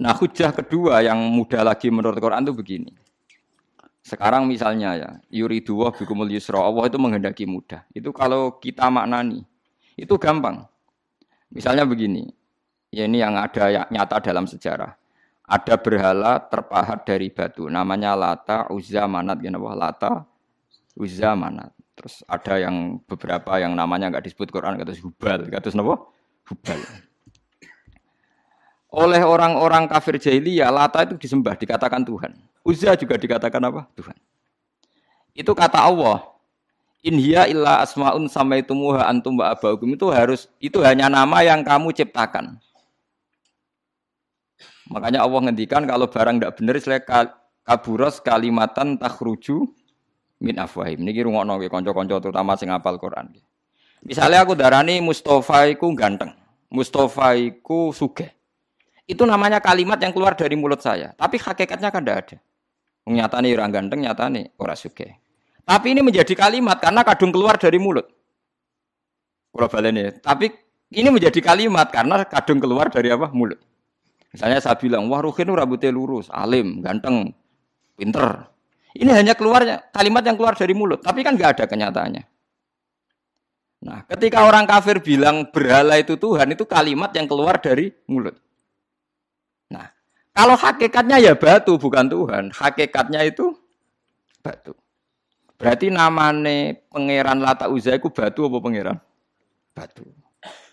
Nah, hujah kedua yang mudah lagi menurut Quran itu begini. Sekarang misalnya ya, yuridu wa bikumul yusra, Allah itu menghendaki mudah. Itu kalau kita maknani, itu gampang. Misalnya begini, ya ini yang ada nyata dalam sejarah. Ada berhala terpahat dari batu, namanya Lata, Uzza, Manat, Lata, Uzza, Manat. Terus ada yang beberapa yang namanya nggak disebut Quran, kata Hubal, kata apa? Hubal. Oleh orang-orang kafir jahiliyah, Lata itu disembah, dikatakan Tuhan. Uzza juga dikatakan apa? Tuhan. Itu kata Allah. In hiya illa asmaun samaitumuha antum wa abaukum, itu hanya nama yang kamu ciptakan. Makanya Allah ngendikan kalau barang tidak benar istilah kaburos kalimatan takhruju min afwahim. Niki rungokno nggih kanca-kanca terutama sing hafal Quran. Misalnya aku darani Mustafa iku ganteng, Mustafa iku sugih. Itu namanya kalimat yang keluar dari mulut saya, tapi hakikatnya kan tidak ada. Nyatane ora ganteng, nyatane ora sugih. Tapi ini menjadi kalimat karena kadung keluar dari mulut. Kula baleni, tapi ini menjadi kalimat karena kadung keluar dari apa? Mulut. Misalnya saya bilang, wah Ruhin rambutnya lurus, alim, ganteng, pinter. Ini hanya keluarnya kalimat yang keluar dari mulut, tapi kan nggak ada kenyataannya. Nah, ketika orang kafir bilang berhala itu Tuhan, itu kalimat yang keluar dari mulut. Nah, kalau hakikatnya ya batu, bukan Tuhan. Hakikatnya itu batu. Berarti namane pangeran Lata Uzza itu batu apa pangeran? Batu.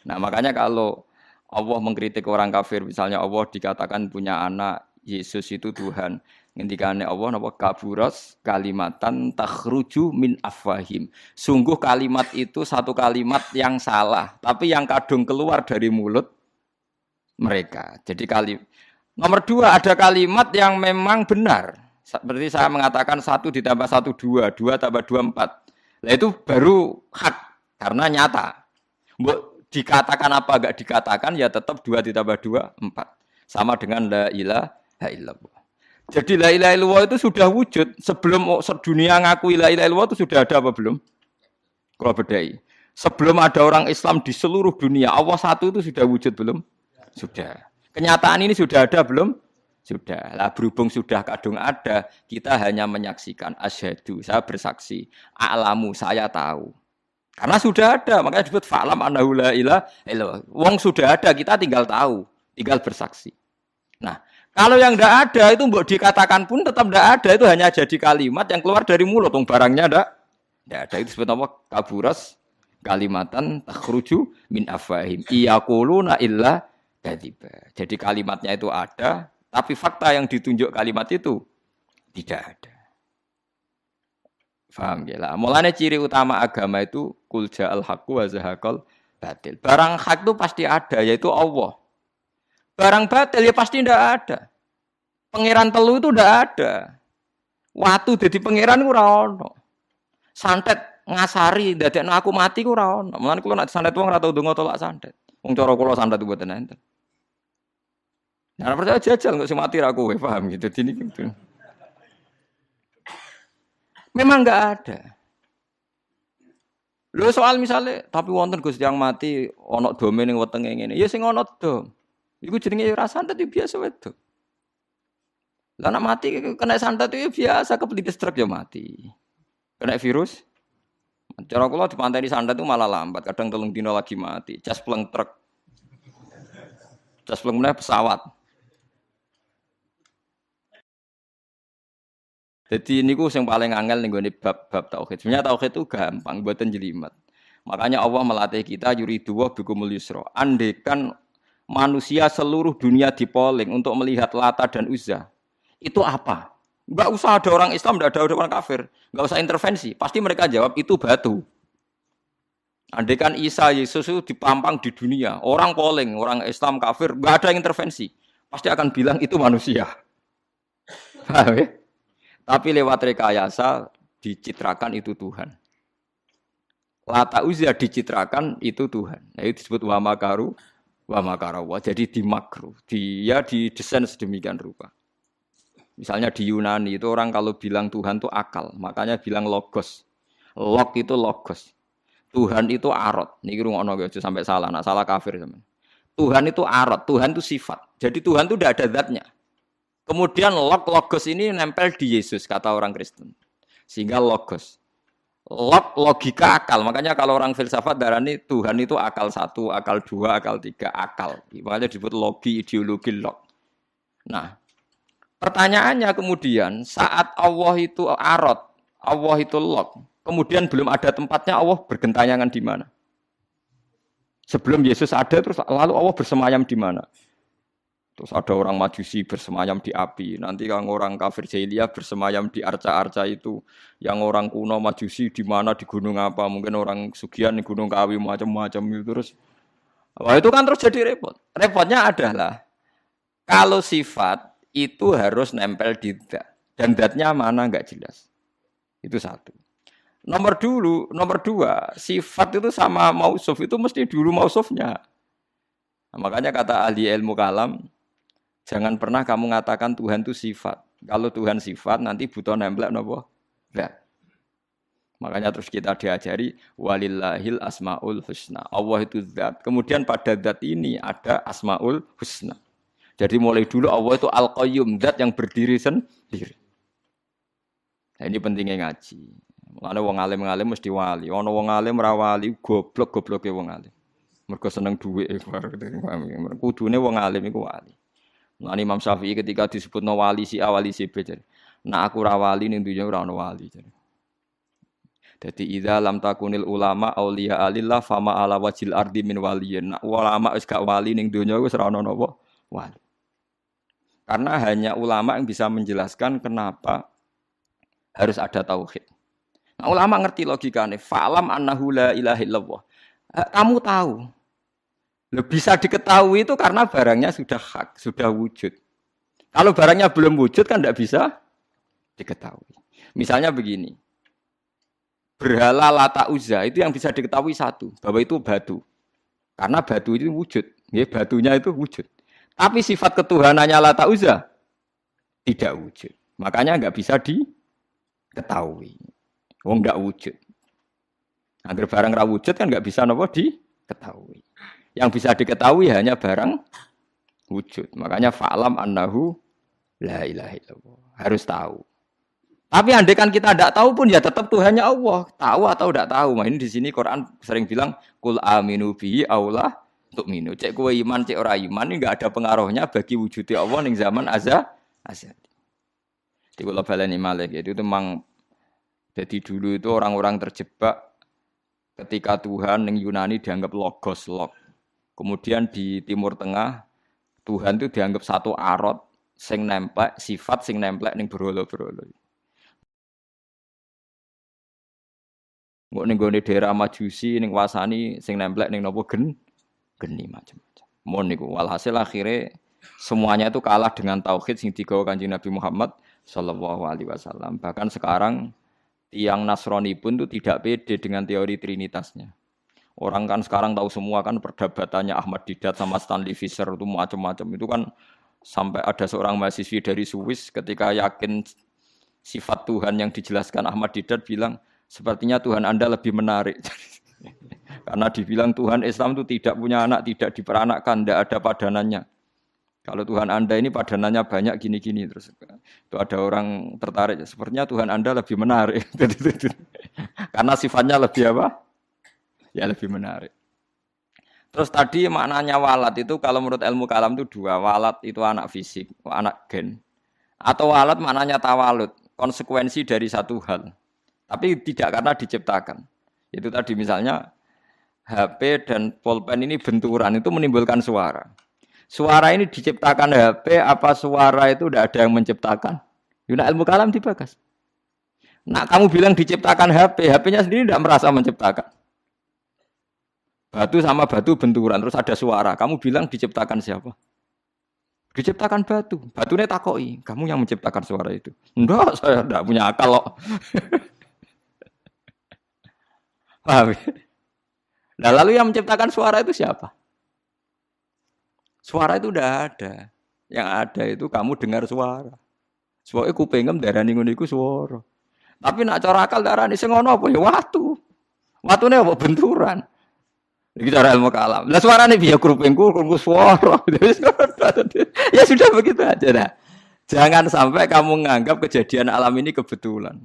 Nah, makanya kalau Allah mengkritik orang kafir, misalnya Allah dikatakan punya anak, Yesus itu Tuhan. Ngendikane Allah napa kaburas kalimatan takhruju min afwahim. Sungguh kalimat itu satu kalimat yang salah, tapi yang kadung keluar dari mulut mereka. Jadi nomor dua, ada kalimat yang memang benar. Seperti saya mengatakan 1 ditambah 1 2, 2 tambah 2 4. Nah itu baru hak karena nyata. Dikatakan apa enggak dikatakan ya tetap 2 ditambah 2 4. Sama dengan la ilaha illallah. Jadi la ilaha illallah itu sudah wujud sebelum dunia ngakui la ilaha illallah itu sudah ada apa belum? Kalau bedai. Sebelum ada orang Islam di seluruh dunia, Allah satu itu sudah wujud belum? Sudah. Kenyataan ini sudah ada belum? Sudah. Lah berhubung sudah kadung ada, kita hanya menyaksikan asyhadu, saya bersaksi, a'lamu, saya tahu. Karena sudah ada, makanya disebut fa'lam annahu la ilaha illallah. Wong sudah ada, kita tinggal tahu, tinggal bersaksi. Nah, kalau yang tidak ada itu mbok dikatakan pun tetap tidak ada, itu hanya jadi kalimat yang keluar dari mulut, wong barangnya tidak ada. Itu disebut apa? Kaburas kalimatan takhruju min afwahim. Iyaquluna illa kadziba. Jadi kalimatnya itu ada, tapi fakta yang ditunjuk kalimat itu tidak ada. Faham ya lah. Mulanya ciri utama agama itu kul ja'al haqqu wa zahaqal batil. Barang hak itu pasti ada, yaitu Allah. Barang batil ya pasti tidak ada. Pangeran telu itu tidak ada. Watu jadi pangeran ora ono. Santet ngasari dadekno aku mati ku ora ono. Mulane kula nek santet wong ora tau ndonga tolak santet. Wong cara kula santet mboten enten. Nah, percaya jajal nggak sih mati ra kowe, paham gitu. Dini gitu. Memang enggak ada. Lho soal misalnya tapi wonten Gus yang mati ana dome ning wetenge ngene. Ya sing ana dom. Iku jenenge ora santet biasa wedok. Lah nek mati kena santet itu biasa kepelitis truk ya mati. Kena virus. Cara kula dipanteni santet itu malah lambat, kadang 3 dina lagi mati. Cas pleng truk. Cas pleng meneh pesawat. Jadi niku yang paling angel nih gue bab tauhid. Sebenarnya tauhid itu gampang, buatan jelimet. Makanya Allah melatih kita yuridu wa bikumul yusra. Andekan manusia seluruh dunia dipoling untuk melihat Lata dan Uzza, itu apa? Enggak usah ada orang Islam, enggak ada orang kafir, enggak usah intervensi. Pasti mereka jawab itu batu. Andekan Isa Yesus itu dipampang di dunia, orang poling, orang Islam kafir, enggak ada yang intervensi. Pasti akan bilang itu manusia. Paham ya? Tapi lewat rekayasa dicitrakan itu Tuhan. Lata Uzza dicitrakan itu Tuhan. Nah, itu disebut wa makaru wa makarawa. Jadi dimakru. Dia didesain sedemikian rupa. Misalnya di Yunani itu orang kalau bilang Tuhan itu akal, makanya bilang logos. Log itu logos. Tuhan itu arot. Niki rungokno aja sampai salah, nak salah kafir sampean. Tuhan itu arot, Tuhan itu sifat. Jadi Tuhan itu tidak ada zatnya. Kemudian logos ini nempel di Yesus, kata orang Kristen. Sehingga logos. Logika akal. Makanya kalau orang filsafat darani Tuhan itu akal 1, akal 2, akal 3, akal. Makanya disebut logi, ideologi, log. Nah, pertanyaannya kemudian saat Allah itu arot, Allah itu log, kemudian belum ada tempatnya Allah bergentayangan di mana? Sebelum Yesus ada terus lalu Allah bersemayam di mana? Terus ada orang Majusi bersemayam di api. Nanti yang orang kafir jahiliyah bersemayam di arca-arca itu. Yang orang kuno Majusi di mana di gunung apa? Mungkin orang Sugihan di gunung Kawi macam-macam itu terus. Wah itu kan terus jadi repot. Repotnya adalah kalau sifat itu harus nempel di dat. Dan datnya mana enggak jelas. Itu satu. Nomor dua, sifat itu sama mausuf itu mesti dulu mausufnya. Nah, makanya kata ahli ilmu kalam, jangan pernah kamu mengatakan Tuhan itu sifat. Kalau Tuhan sifat nanti butuh nempel napa? Enggak. Makanya terus kita diajari walillahil asmaul husna. Allah itu zat. Kemudian pada zat ini ada asmaul husna. Jadi mulai dulu Allah itu al-qayyum, zat yang berdiri sendiri. Nah, ini pentingnya ngaji. Ana wong alim-alim mesti wali. Ana wong alim ra wali, goblok-gobloke wong alim. Mergo seneng dhuwit kudune wong alim iku wali. Nah Imam Syafi'i ketika disebutno wali si A wali si B. Nah aku ra wali ning dunya ora ana wali. Dadi idza lam takunil ulama auliya alillah fama ala wajil ardi min waliyin. Nah, ulama wis gak wali ning dunya wis ora ana napa wali. Karena hanya ulama yang bisa menjelaskan kenapa harus ada tauhid. Nah, ulama ngerti logikanya. Fa'lam annahu la ilaha illallah. Kamu tahu. Bisa diketahui itu karena barangnya sudah hak, sudah wujud. Kalau barangnya belum wujud kan tidak bisa diketahui. Misalnya begini. Berhala Lata Uzza itu yang bisa diketahui satu. Bahwa itu batu. Karena batu itu wujud. Ya, batunya itu wujud. Tapi sifat ketuhanannya Lata Uzza tidak wujud. Makanya nggak bisa diketahui. Wong nggak wujud. Agar barang ra wujud kan nggak bisa nopo diketahui. Yang bisa diketahui hanya barang wujud. Makanya fa'lam annahu la ilaha illallah. Harus tahu. Tapi andai kan kita tidak tahu pun ya tetap Tuhannya Allah. Tahu atau tidak tahu. Nah, ini di sini Quran sering bilang kul aminu bihi aula tu'minu. Cek kowe iman, cek ora iman ini enggak ada pengaruhnya bagi wujudnya Allah ning zaman azali. Di kula baleni malih itu memang jadi dulu itu orang-orang terjebak ketika Tuhan yang Yunani dianggap logos, log. Kemudian di Timur Tengah Tuhan itu dianggap satu arot sing nemplek, sifat sing nemplek ning berhala-berhala. Engko ning gone daerah Majusi ning wasani sing nemplek ning napa geni macam-macam. Mon niku walhasil akhirnya semuanya itu kalah dengan tauhid sing digawa Kanjeng Nabi Muhammad sallallahu alaihi wasallam. Bahkan sekarang tiang Nasrani pun itu tidak pede dengan teori trinitasnya. Orang kan sekarang tahu semua kan perdebatannya Ahmad Didat sama Stanley Fischer itu macam-macam. Itu kan sampai ada seorang mahasiswi dari Swiss ketika yakin sifat Tuhan yang dijelaskan Ahmad Didat bilang, sepertinya Tuhan Anda lebih menarik. Karena dibilang Tuhan Islam itu tidak punya anak, tidak diperanakkan, tidak ada padanannya. Kalau Tuhan Anda ini padanannya banyak gini-gini terus itu ada orang tertarik. Sepertinya Tuhan Anda lebih menarik. Karena sifatnya lebih apa? Ya lebih menarik. Terus tadi maknanya walat itu kalau menurut ilmu kalam itu dua. Walat itu anak fisik, anak gen. Atau walat maknanya tawalud, konsekuensi dari satu hal. Tapi tidak karena diciptakan. Itu tadi misalnya HP dan pulpen ini benturan itu menimbulkan suara. Suara ini diciptakan HP, apa suara itu tidak ada yang menciptakan? Yuna ilmu kalam dibagas. Nah kamu bilang diciptakan HP, HP-nya sendiri tidak merasa menciptakan. Batu sama batu benturan, terus ada suara. Kamu bilang diciptakan siapa? Diciptakan batu. Batunya takoi, kamu yang menciptakan suara itu. Enggak, saya tidak punya akal loh. Paham? Nah lalu yang menciptakan suara itu siapa? Suara itu udah ada. Yang ada itu kamu dengar suara. Soale kupingem darani ngono iku swara. Tapi nak cara akal darani sing ngono apa ya watu. Watune apa benturan. Iki cara ilmu kalam. Lah suarane piye krupingku suara. Ya sudah begitu aja dah. Jangan sampai kamu menganggap kejadian alam ini kebetulan.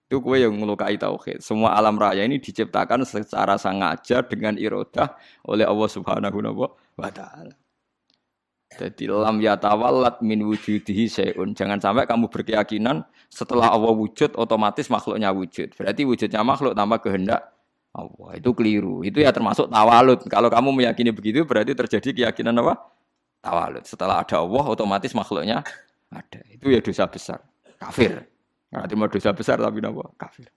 Itu kue yang melukai tauhid. Semua alam raya ini diciptakan secara sengaja dengan irodah oleh Allah Subhanahu wa taala. Jadi lam yatawallat min wujudihi syai'un. Jangan sampai kamu berkeyakinan setelah Allah wujud otomatis makhluknya wujud. Berarti wujudnya makhluk tanpa kehendak Allah. Itu keliru. Itu ya termasuk tawalud. Kalau kamu meyakini begitu berarti terjadi keyakinan apa? Tawalud. Setelah ada Allah otomatis makhluknya ada. Itu ya dosa besar. Kafir. Berarti mau dosa besar tapi apa? Kafir.